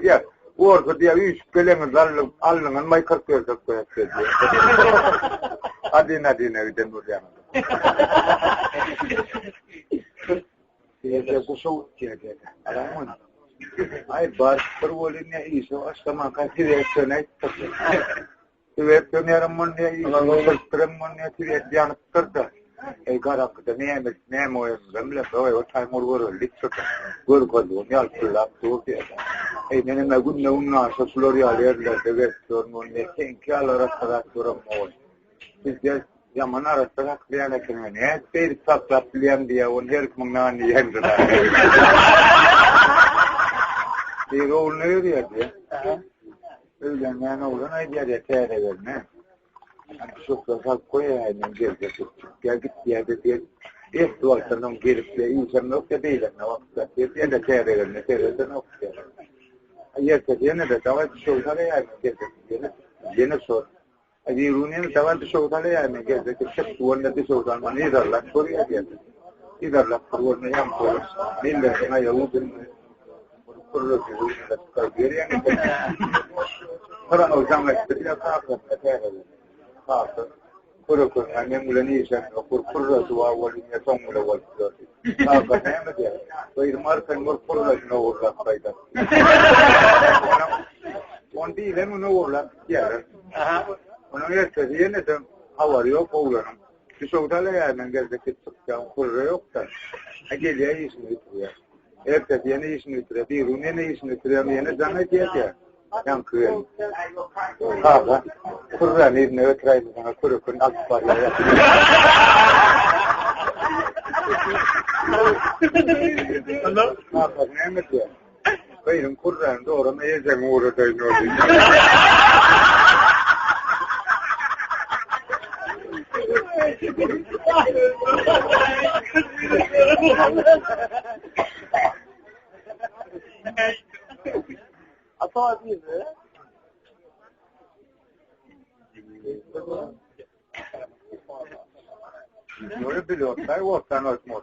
Ya, orada diye üç geleniz alnının maykart gördük koyakse diye. Adine öden oraya. Diye kusur diye. Alamın. Ay bar pervolnya iso astama kasih reaction itu. Reaction yang mana iso perempuannya tidak jangan terda. Gara kita ne moy ramla boy o time or litso. Gor ko dunya kulap to ke. Ne magun na unna so floria ler de torno ne kenka la rastara toram mol. Dia yang mana rastara klian ekmen ne per sap klian dia on her mangna ni hen da. Di rol ne dia dia. Öyle yani oradan idea de tere ne. Çok da koyar ne geldi. Gel git yerde diye. Duvardan gelip de insan nokta değil ne vakti. Diye de tere ne tere de nokta. Ayer que tiene de tava şovtale ya yine sor. Adi runin tava şovtale ya ne geldi ki çok tuğla de şovtan mani idarla soruya geldi. İdarla kurulma yan koyuz. Mille sana yolun kurulu bir yani. Para o zaman istiyor kalkıp tere. Kalkıp kurukun yani mulani sen kurulu dua walinya song mula wal. Kalkıp ne diyor? Irmar kan kurulu no urla fayda. Onti ilen no urla ya. Ona yerse yine de hava yok oğlanım. Bir soğutala yani gelecek çıkacağım kurulu yok da. Geliyor işini bitiriyor. Erkek yeni işini bitiriyor. Bir ürün yeni işini bitiriyor. Yeni zannet ya. Yang kıyın. Kaba. Kurra ne ötüreydi sana kurukun akbar ya. Kaba ne mi diyor? Benim kurran doğru mu yiyeceğim uğradı ne oldu? Atau değil mi? Böyle biliyor. Ben ortadan atmıyor.